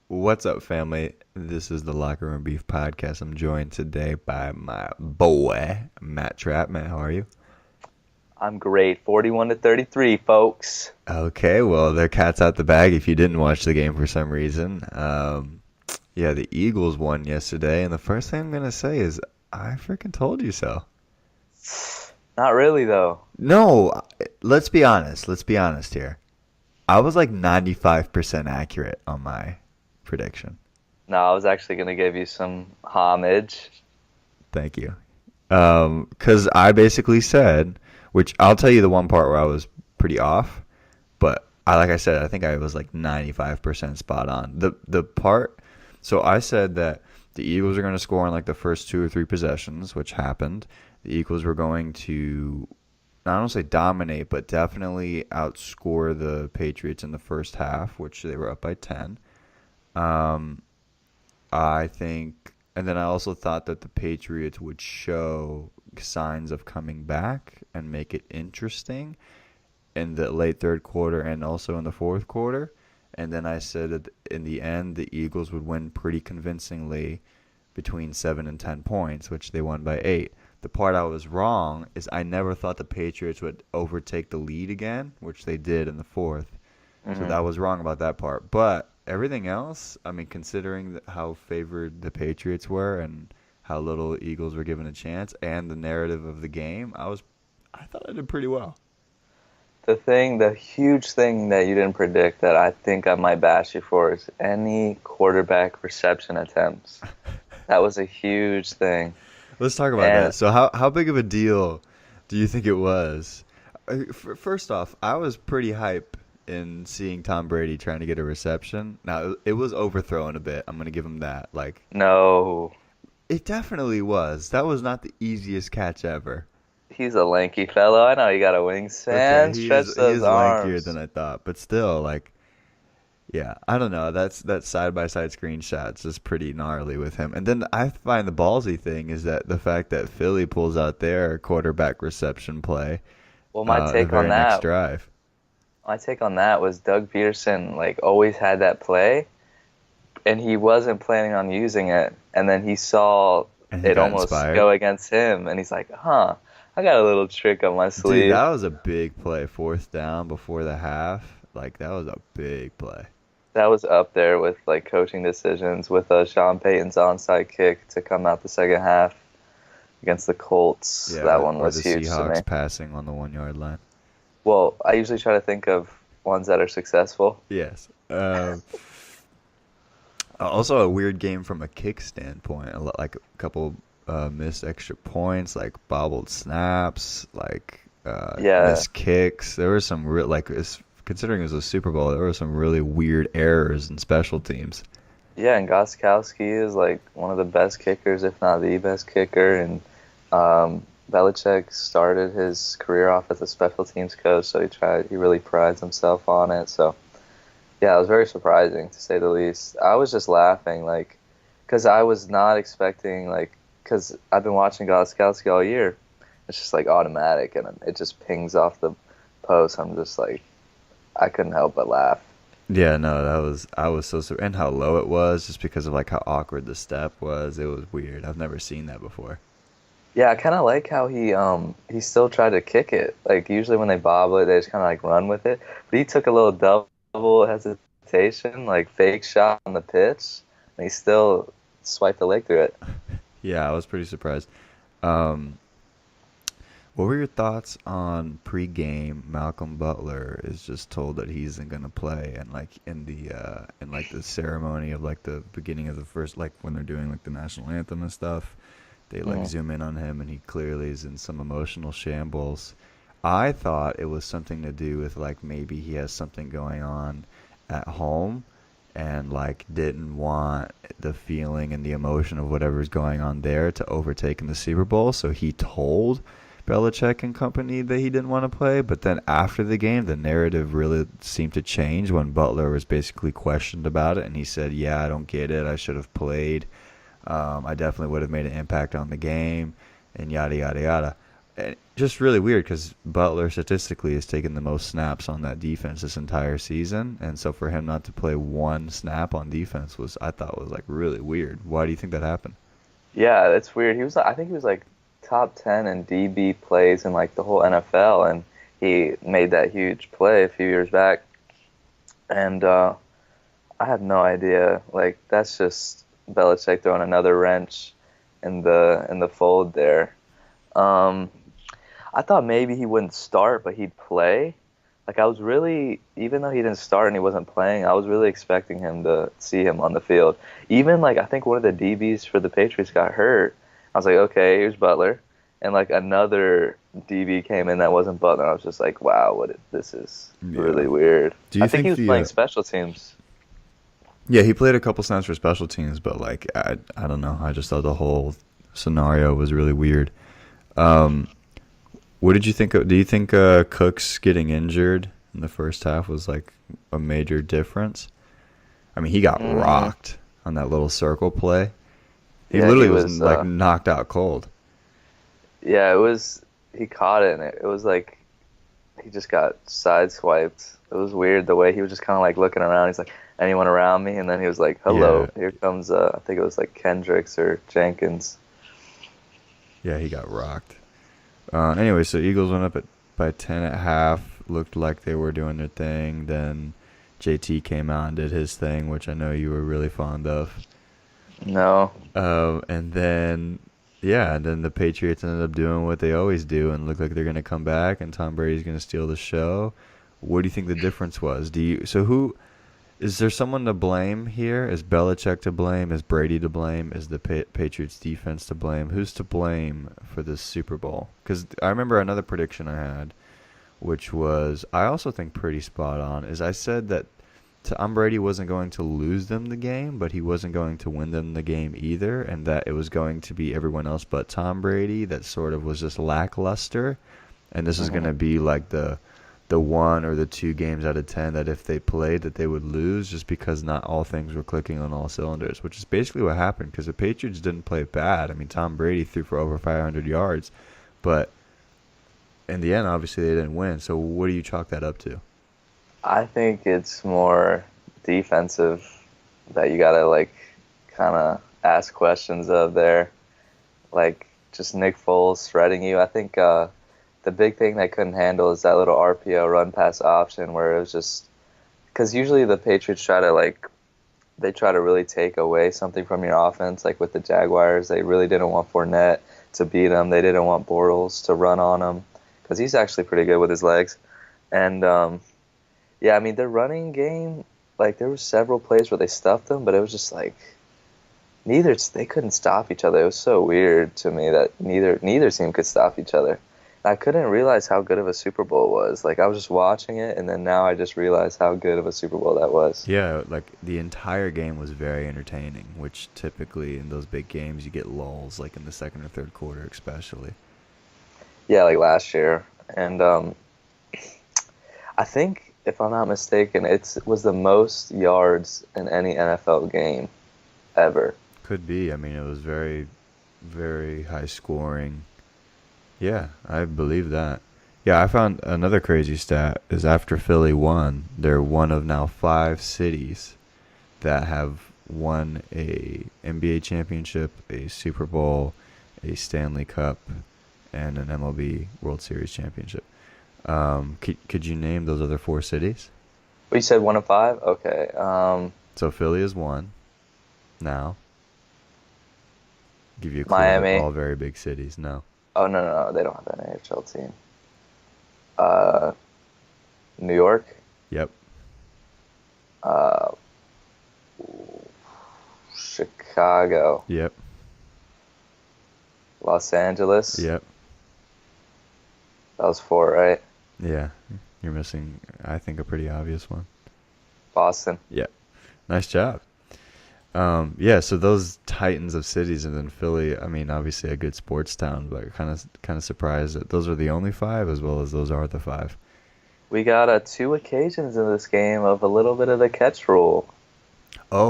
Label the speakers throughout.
Speaker 1: What's up, family? This is the Locker Room Beef Podcast. I'm joined today by my boy, Matt Trapp. Matt, how are you?
Speaker 2: I'm great. 41 to 33, folks.
Speaker 1: Okay, well, the cat's out the bag if you didn't watch the game for some reason. Yeah, the Eagles won yesterday, and the first thing I'm going to say is I freaking told you so.
Speaker 2: Not really, though.
Speaker 1: No, let's be honest. Let's be honest here. I was like 95% accurate on my prediction.
Speaker 2: No, I was actually going to give you some homage.
Speaker 1: Thank you. Because I basically said, which I'll tell you the one part where I was pretty off, but like I said, I think I was like 95% spot on. The part, so I said that the Eagles are going to score in like the first two or three possessions, which happened. The Eagles were going to, I don't say dominate, but definitely outscore the Patriots in the first half, which they were up by 10. Um, I think, and then I also thought that the Patriots would show signs of coming back and make it interesting in the late third quarter and also in the fourth quarter. And then I said that in the end, the Eagles would win pretty convincingly between 7 and 10 points, which they won by 8. The part I was wrong is I never thought the Patriots would overtake the lead again, which they did in the fourth. So
Speaker 2: hmm
Speaker 1: that was wrong about that part. But everything else, I mean, considering how favored the Patriots were and how little Eagles were given a chance and the narrative of the game, I thought I did pretty well.
Speaker 2: The huge thing that you didn't predict that I think I might bash you for is any quarterback reception attempts. That was a huge thing.
Speaker 1: Let's talk about
Speaker 2: And
Speaker 1: that. So how big of a deal do you think it was? First off, I was pretty hype in seeing Tom Brady trying to get a reception. Now, it was overthrown a bit. I'm going to give him that. Like,
Speaker 2: no,
Speaker 1: it definitely was. That was not the easiest catch ever.
Speaker 2: he's a lanky fellow. I know you got a
Speaker 1: Okay,
Speaker 2: wingspan.
Speaker 1: he
Speaker 2: Stretch
Speaker 1: is
Speaker 2: those
Speaker 1: lankier than
Speaker 2: arms.
Speaker 1: I thought, but still, like, yeah, I don't know. That side by side screenshots is pretty gnarly with him. And then I find the ballsy thing is that the fact that Philly pulls out their quarterback reception play,
Speaker 2: Well, my
Speaker 1: the
Speaker 2: take on
Speaker 1: very next
Speaker 2: that,
Speaker 1: drive.
Speaker 2: my take on that was Doug Peterson like always had that play, and he wasn't planning on using it, and then he saw
Speaker 1: And he
Speaker 2: it
Speaker 1: got
Speaker 2: almost
Speaker 1: inspired.
Speaker 2: go against him, and he's like, "Huh, I got a little trick up my
Speaker 1: Dude,
Speaker 2: sleeve."
Speaker 1: that was a big play. Fourth down before the half. Like, that was a big play.
Speaker 2: That was up there with like coaching decisions with Sean Payton's onside kick to come out the second half against the Colts.
Speaker 1: Yeah,
Speaker 2: That one
Speaker 1: or
Speaker 2: was
Speaker 1: the
Speaker 2: huge to me.
Speaker 1: Seahawks passing on the 1 yard line.
Speaker 2: Well, I usually try to think of ones that are successful.
Speaker 1: Yes. Also, a weird game from a kick standpoint. Like a couple missed extra points, like bobbled snaps, like
Speaker 2: Yeah,
Speaker 1: missed kicks. There were some real, like, considering it was a Super Bowl, there were some really weird errors in special teams.
Speaker 2: yeah, and Gostkowski is like one of the best kickers, if not the best kicker. And Belichick started his career off as a special teams coach, so he really prides himself on it. So yeah, it was very surprising to say the least. I was just laughing, like, because I was not expecting, like, because I've been watching Gostkowski all year. It's just like automatic, and it just pings off the post. I'm just like, I couldn't help but laugh.
Speaker 1: Yeah, no, I was so and how low it was, just because of like how awkward the step was. It was weird. I've never seen that before.
Speaker 2: Yeah, I kind of like how he still tried to kick it. Like usually when they bobble it, they just kind of like run with it. But he took a little double hesitation, like fake shot on the pitch, and he still swiped the leg through it.
Speaker 1: Yeah, I was pretty surprised. Um, What were your thoughts on pre-game? Malcolm Butler is just told that he isn't gonna play, and like in like the ceremony of like the beginning of the first, like when they're doing like the national anthem and stuff, they like
Speaker 2: Mhm.
Speaker 1: zoom in on him, and he clearly is in some emotional shambles. I thought it was something to do with like maybe he has something going on at home, and like didn't want the feeling and the emotion of whatever's going on there to overtake in the Super Bowl, so he told Belichick and company that he didn't want to play. But then after the game, the narrative really seemed to change when Butler was basically questioned about it, and he said, "Yeah, I don't get it. I should have played. I definitely would have made an impact on the game," and yada yada yada. just really weird because Butler statistically has taken the most snaps on that defense this entire season, and so for him not to play one snap on defense was I thought was like really weird. Why do you think that happened?
Speaker 2: Yeah, that's weird. I think he was like top 10 in DB plays in like the whole NFL, and he made that huge play a few years back. And I have no idea. Like that's just Belichick throwing another wrench in the fold there. Um, I thought maybe he wouldn't start, but he'd play. Like I was really, even though he didn't start and he wasn't playing, I was really expecting him to see him on the field. Even like I think one of the DBs for the Patriots got hurt. I was like, okay, here's Butler, and like another DB came in that wasn't Butler. I was just like, wow, this is
Speaker 1: Yeah.
Speaker 2: really weird.
Speaker 1: Do you
Speaker 2: I think
Speaker 1: think
Speaker 2: he was
Speaker 1: the
Speaker 2: playing special teams.
Speaker 1: Yeah, he played a couple snaps for special teams, but like I don't know. I just thought the whole scenario was really weird. Um, what did you think of, do you think Cooks getting injured in the first half was like a major difference? I mean, he got
Speaker 2: Mm,
Speaker 1: rocked on that little circle play. He
Speaker 2: yeah, he
Speaker 1: literally was
Speaker 2: was.
Speaker 1: like knocked out cold.
Speaker 2: Yeah, it was. He caught it, and it was like he just got sideswiped. It was weird the way he was just kind of like looking around. He's like, anyone around me? And then he was like,
Speaker 1: Yeah,
Speaker 2: hello, here comes, I think it was like Kendricks or Jenkins.
Speaker 1: yeah, he got rocked. Anyway, so Eagles went up by 10 at half. Looked like they were doing their thing. Then JT came out and did his thing, which I know you were really fond of.
Speaker 2: No.
Speaker 1: And then, yeah, and then the Patriots ended up doing what they always do and look like they're going to come back and Tom Brady's going to steal the show. What do you think the difference was? Who is there someone to blame here? Is Belichick to blame? Is Brady to blame? Is the Patriots defense to blame? Who's to blame for this Super Bowl? Because I remember another prediction I had, which was I also think pretty spot on. Is I said that Tom Brady wasn't going to lose them the game, but he wasn't going to win them the game either, and that it was going to be everyone else but Tom Brady that sort of was just lackluster, and this is going
Speaker 2: Hmm.
Speaker 1: to be like the one or the two games out of 10 that if they played that they would lose just because not all things were clicking on all cylinders, which is basically what happened because the Patriots didn't play bad. I mean, Tom Brady threw for over 500 yards, but in the end, obviously they didn't win. So what do you chalk that up to?
Speaker 2: I think it's more defensive that you gotta like kind of ask questions of there. Like just Nick Foles threading you. I think the big thing they couldn't handle is that little RPO run pass option where it was just because usually the Patriots try to like they try to really take away something from your offense. Like with the Jaguars, they really didn't want Fournette to beat them. They didn't want Bortles to run on him because he's actually pretty good with his legs. And yeah, I mean their running game, like there were several plays where they stuffed them, but it was just like they couldn't stop each other. It was so weird to me that neither team could stop each other. I couldn't realize how good of a Super Bowl was. Like I was just watching it, and then now I just realized how good of a Super Bowl that was.
Speaker 1: Yeah, like the entire game was very entertaining, which typically in those big games you get lulls, like in the second or third quarter, especially.
Speaker 2: Yeah, like last year, and I think if I'm not mistaken, it was the most yards in any NFL game ever.
Speaker 1: Could be. I mean, it was very, very high scoring. Yeah, I believe that. Yeah, I found another crazy stat is after Philly won, they're one of now five cities that have won a NBA championship, a Super Bowl, a Stanley Cup, and an MLB World Series championship. Could you name those other four cities?
Speaker 2: Well, you said 1 of 5. Okay.
Speaker 1: So Philly is one now. Give you a clue. They're
Speaker 2: Miami.
Speaker 1: all very big cities. No.
Speaker 2: Oh no, they don't have an AHL team. Uh, New York.
Speaker 1: Yep.
Speaker 2: Uh, Chicago.
Speaker 1: Yep.
Speaker 2: Los Angeles.
Speaker 1: Yep.
Speaker 2: That was 4, right?
Speaker 1: Yeah. You're missing, I think, a pretty obvious one.
Speaker 2: Boston.
Speaker 1: Yeah. Nice job. Yeah, so those titans of cities, and then Philly. I mean, obviously a good sports town, but kind of surprised that those are the only five, as well as those are the five.
Speaker 2: We got 2 occasions in this game of a little bit of the catch rule.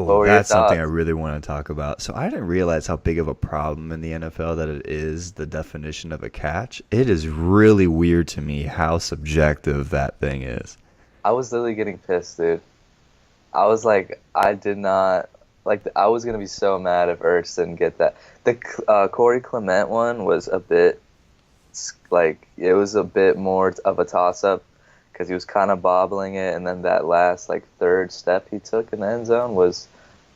Speaker 2: What
Speaker 1: Oh,
Speaker 2: were your
Speaker 1: that's something I
Speaker 2: thoughts?
Speaker 1: really want to talk about. So I didn't realize how big of a problem in the NFL that it is the definition of a catch. It is really weird to me how subjective that thing is.
Speaker 2: I was literally getting pissed, dude. I was like, I did not like. I was gonna be so mad if Ertz didn't get that. The Corey Clement one was a bit like it was a bit more of a toss up because he was kind of bobbling it, and then that last like third step he took in the end zone was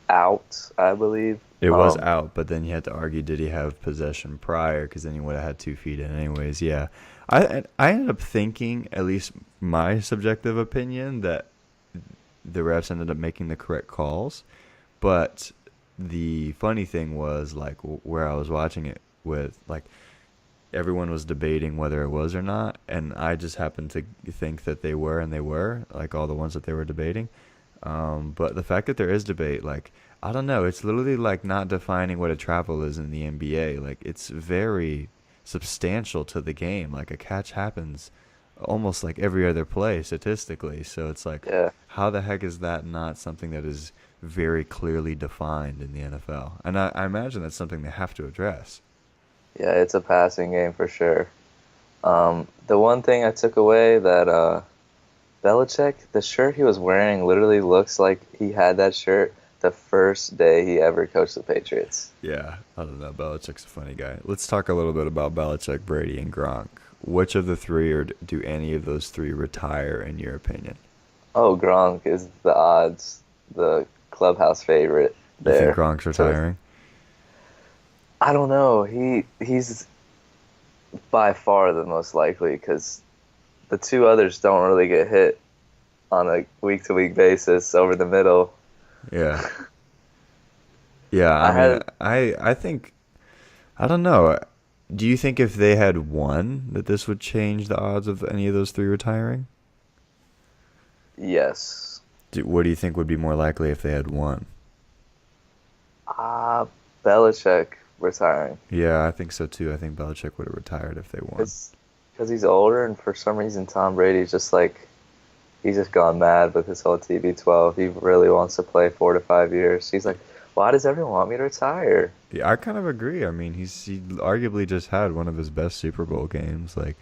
Speaker 2: out, I believe.
Speaker 1: It was out, but then you had to argue, did he have possession prior? Because then he would have had 2 feet in anyways. Yeah, I ended up thinking, at least my subjective opinion, that the refs ended up making the correct calls. But the funny thing was, like, where I was watching it with, like, everyone was debating whether it was or not, and I just happened to think that they were, and they were, like, all the ones that they were debating. But the fact that there is debate, like, I don't know, it's literally like not defining what a travel is in the NBA. Like, it's very substantial to the game. Like, a catch happens almost like every other play statistically. So it's like,
Speaker 2: Yeah,
Speaker 1: how the heck is that not something that is very clearly defined in the NFL? And I imagine that's something they have to address.
Speaker 2: yeah, it's a passing game for sure. The one thing I took away that Belichick, the shirt he was wearing literally looks like he had that shirt the first day he ever coached the Patriots.
Speaker 1: Yeah, I don't know. Belichick's a funny guy. Let's talk a little bit about Belichick, Brady, and Gronk. Which of the three, or do any of those three retire, in your opinion?
Speaker 2: Oh, Gronk is the odds, the clubhouse favorite
Speaker 1: You think
Speaker 2: there.
Speaker 1: Gronk's
Speaker 2: So
Speaker 1: retiring?
Speaker 2: I don't know. He's by far the most likely because the two others don't really get hit on a week to week basis over the middle.
Speaker 1: Yeah. Yeah, I
Speaker 2: I
Speaker 1: mean,
Speaker 2: had
Speaker 1: I think, I don't know. Do you think if they had won that this would change the odds of any of those three retiring?
Speaker 2: yes.
Speaker 1: What do you think would be more likely if they had won?
Speaker 2: Ah, Belichick retiring
Speaker 1: Yeah, I think so too. I think Belichick would have retired if they won.
Speaker 2: because he's older and for some reason Tom Brady's just like he's just gone mad with his whole TB12. He really wants to play 4 to 5 years. He's like, why does everyone want me to retire?
Speaker 1: Yeah, I kind of agree. I mean, he arguably just had one of his best Super Bowl games. Like,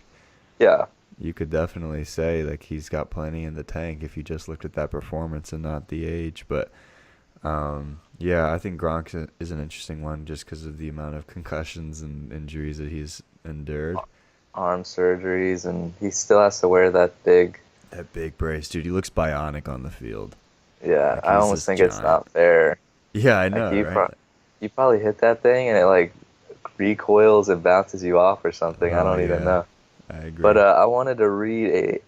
Speaker 2: Yeah,
Speaker 1: you could definitely say like he's got plenty in the tank if you just looked at that performance and not the age. But yeah, I think Gronk is an interesting one just because of the amount of concussions and injuries that he's endured.
Speaker 2: arm surgeries, and he still has to wear that big.
Speaker 1: That big brace, dude. He looks bionic on the field.
Speaker 2: Yeah,
Speaker 1: Like
Speaker 2: I
Speaker 1: he's
Speaker 2: almost
Speaker 1: this
Speaker 2: think it's
Speaker 1: giant.
Speaker 2: not fair.
Speaker 1: Yeah, I
Speaker 2: Like
Speaker 1: know, right?
Speaker 2: you probably hit that thing and it like recoils and bounces you off or something. I
Speaker 1: Oh
Speaker 2: don't even
Speaker 1: yeah,
Speaker 2: know.
Speaker 1: I
Speaker 2: But
Speaker 1: agree.
Speaker 2: I wanted to read a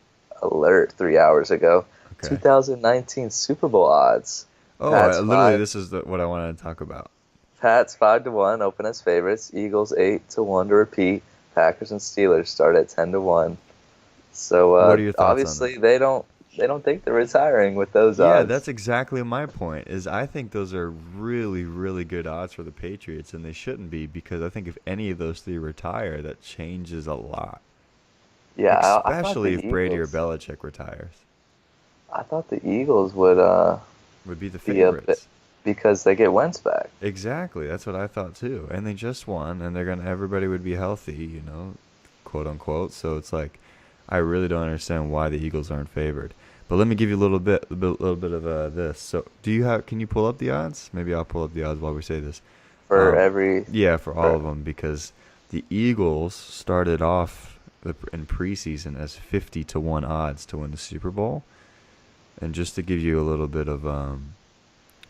Speaker 2: alert 3 hours ago.
Speaker 1: Okay.
Speaker 2: 2019 Super Bowl odds.
Speaker 1: Oh,
Speaker 2: Pats
Speaker 1: literally,
Speaker 2: five.
Speaker 1: this is what I wanted to talk about.
Speaker 2: Pats 5-1 open as favorites. Eagles 8-1 to repeat. Packers and Steelers start at 10-1. So
Speaker 1: What are your thoughts on that?
Speaker 2: obviously they don't think they're retiring with those
Speaker 1: Yeah, that's
Speaker 2: odds.
Speaker 1: exactly my point. Is I think those are really, really good odds for the Patriots, and they shouldn't be because I think if any of those three retire, that changes a lot.
Speaker 2: Yeah, I thought
Speaker 1: Especially
Speaker 2: the
Speaker 1: if Brady or
Speaker 2: Eagles.
Speaker 1: Belichick retires,
Speaker 2: I thought the Eagles would
Speaker 1: would be the
Speaker 2: be a bit
Speaker 1: favorites.
Speaker 2: because they get Wentz back.
Speaker 1: Exactly, that's what I thought too. And they just won, and everybody would be healthy, quote unquote. So it's like, I really don't understand why the Eagles aren't favored. But let me give you a little bit of this. So, can you pull up the odds? Maybe I'll pull up the odds while we say this.
Speaker 2: For
Speaker 1: Um,
Speaker 2: every
Speaker 1: yeah, for all
Speaker 2: for
Speaker 1: of them because the Eagles started off in preseason as 50 to 1 odds to win the Super Bowl. And just to give you a little bit of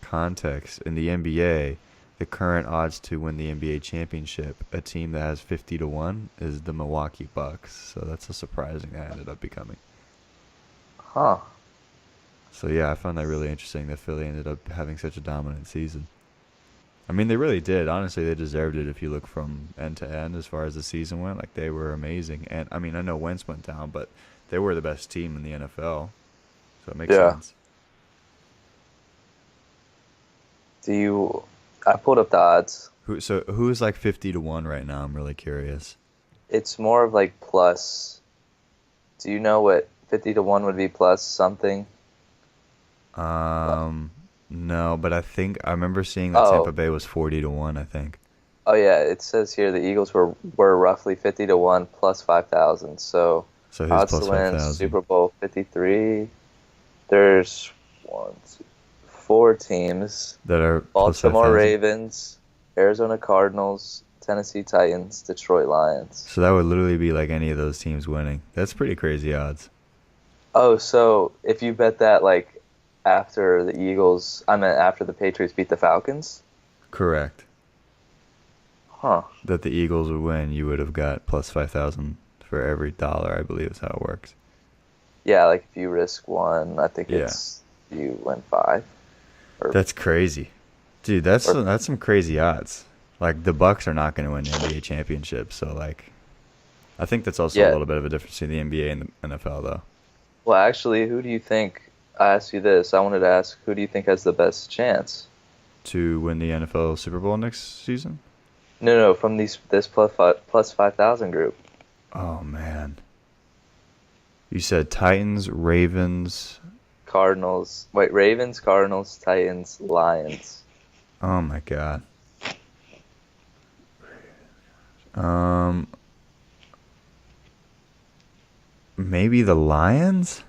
Speaker 1: context, in the NBA, the current odds to win the NBA championship, a team that has 50 to 1 is the Milwaukee Bucks. So that's a surprising that ended up becoming.
Speaker 2: huh.
Speaker 1: So yeah, I found that really interesting that Philly ended up having such a dominant season. I mean, they really did. Honestly, they deserved it if you look from end to end as far as the season went. Like, they were amazing. And, I mean, I know Wentz went down, but they were the best team in the NFL. So it makes
Speaker 2: Yeah.
Speaker 1: sense.
Speaker 2: Do you? I pulled up the odds.
Speaker 1: Who's like 50 to 1 right now? I'm really curious.
Speaker 2: It's more of like plus. Do you know what 50-1 would be plus something?
Speaker 1: Um, No, but I remember seeing that Tampa
Speaker 2: Oh,
Speaker 1: Bay was 40 to 1. I think.
Speaker 2: oh yeah. It says here the Eagles were roughly 50 to 1 plus 5,000. So
Speaker 1: So who's
Speaker 2: odds to
Speaker 1: plus five
Speaker 2: win
Speaker 1: thousand?
Speaker 2: Super Bowl 53. There's one, two, four teams:
Speaker 1: That are plus five
Speaker 2: Baltimore
Speaker 1: thousand.
Speaker 2: Ravens, Arizona Cardinals, Tennessee Titans, Detroit Lions.
Speaker 1: So that would literally be like any of those teams winning. That's pretty crazy odds.
Speaker 2: Oh, so if you bet that like after the Eagles, I meant after the Patriots beat the Falcons?
Speaker 1: Correct.
Speaker 2: Huh.
Speaker 1: That the Eagles would win, you would have got plus 5,000 for every dollar. I believe is how it works.
Speaker 2: Yeah, like if you risk one, I think
Speaker 1: Yeah,
Speaker 2: it's you win five. Or
Speaker 1: that's crazy, dude.
Speaker 2: or
Speaker 1: That's some crazy odds. Like the Bucks are not going to win the NBA championship, so like I think that's also a
Speaker 2: yeah.
Speaker 1: little bit of a difference between the NBA and the NFL, though.
Speaker 2: Well, actually, who do you think? I asked you this. I wanted to ask, who do you think has the best chance?
Speaker 1: To win the NFL Super Bowl next season.
Speaker 2: No, no, from this plus 5,000 group.
Speaker 1: Oh man, you said Titans, Ravens.
Speaker 2: Cardinals. Wait, Ravens, Cardinals, Titans, Lions.
Speaker 1: Oh my God. Um, maybe the Lions.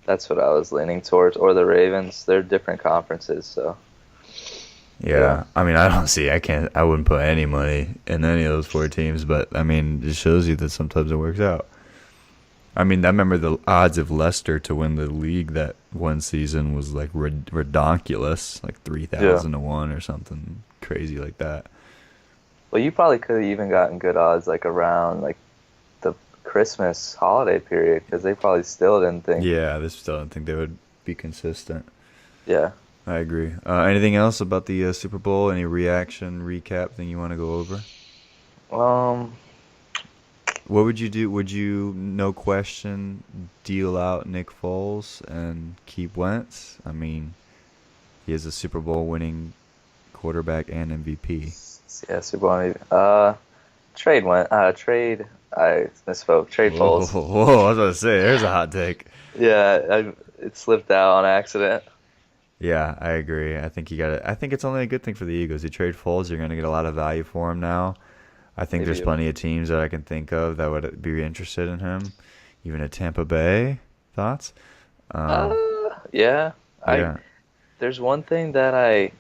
Speaker 2: That's what I was leaning towards, or the Ravens. They're different conferences, so yeah.
Speaker 1: Yeah, I mean, I don't see. I can't. I wouldn't put any money in any of those four teams, but I mean, it shows you that sometimes it works out. I mean, I remember the odds of Leicester to win the league that one season was like redonkulous, like three
Speaker 2: Yeah.
Speaker 1: thousand to one or something crazy like that.
Speaker 2: Well, you probably could have even gotten good odds like around like the Christmas holiday period because they probably still didn't think.
Speaker 1: Yeah, this still don't think they would be consistent.
Speaker 2: Yeah.
Speaker 1: I agree. Anything else about the Super Bowl? Any reaction, recap thing you want to go over?
Speaker 2: Um.
Speaker 1: What would you do? Would you, no question, deal out Nick Foles and keep Wentz? I mean, he is a Super Bowl winning quarterback and MVP.
Speaker 2: Yeah. Super Bowl. Trade went. Trade. I misspoke. Trade
Speaker 1: Whoa,
Speaker 2: polls.
Speaker 1: whoa! I was about to say, there's a hot take.
Speaker 2: Yeah. It slipped out on accident.
Speaker 1: Yeah, I agree. I think you got it. I think it's only a good thing for the Eagles. You trade Foles, you're going to get a lot of value for him now. I think there's
Speaker 2: Maybe.
Speaker 1: plenty of teams that I can think of that would be interested in him. Even at Tampa Bay. Thoughts? Um,
Speaker 2: Yeah. I.
Speaker 1: yeah.
Speaker 2: There's one thing that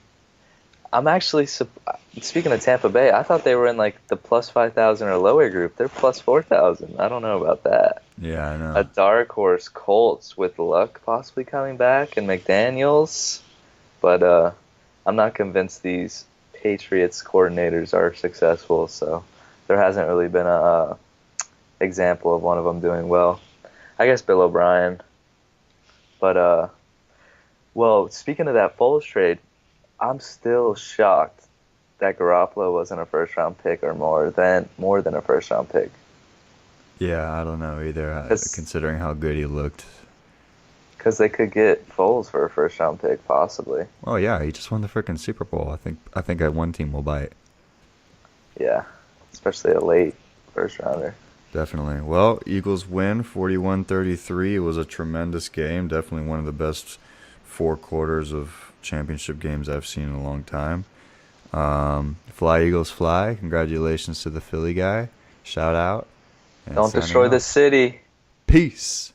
Speaker 2: I'm actually speaking of Tampa Bay. I thought they were in like the plus 5,000 or lower group. They're plus 4,000. I don't know about that.
Speaker 1: Yeah, I
Speaker 2: A
Speaker 1: know.
Speaker 2: dark horse Colts with Luck possibly coming back and McDaniels, but I'm not convinced these Patriots coordinators are successful. So there hasn't really been a example of one of them doing well. I guess Bill O'Brien, but well, speaking of that Foles trade, I'm still shocked that Garoppolo wasn't a first round pick or more than a first round pick.
Speaker 1: Yeah, I don't know either,
Speaker 2: Because
Speaker 1: considering how good he looked.
Speaker 2: they could get Foles for a first round pick possibly.
Speaker 1: Oh yeah, he just won the freaking Super Bowl. I think that one team will bite.
Speaker 2: Yeah, especially a late first rounder.
Speaker 1: Definitely. Well, Eagles win 41-33. It was a tremendous game. Definitely one of the best four quarters of championship games I've seen in a long time. Fly Eagles fly. Congratulations to the Philly guy. Shout out. And
Speaker 2: Don't
Speaker 1: signing
Speaker 2: destroy the
Speaker 1: off.
Speaker 2: city.
Speaker 1: Peace.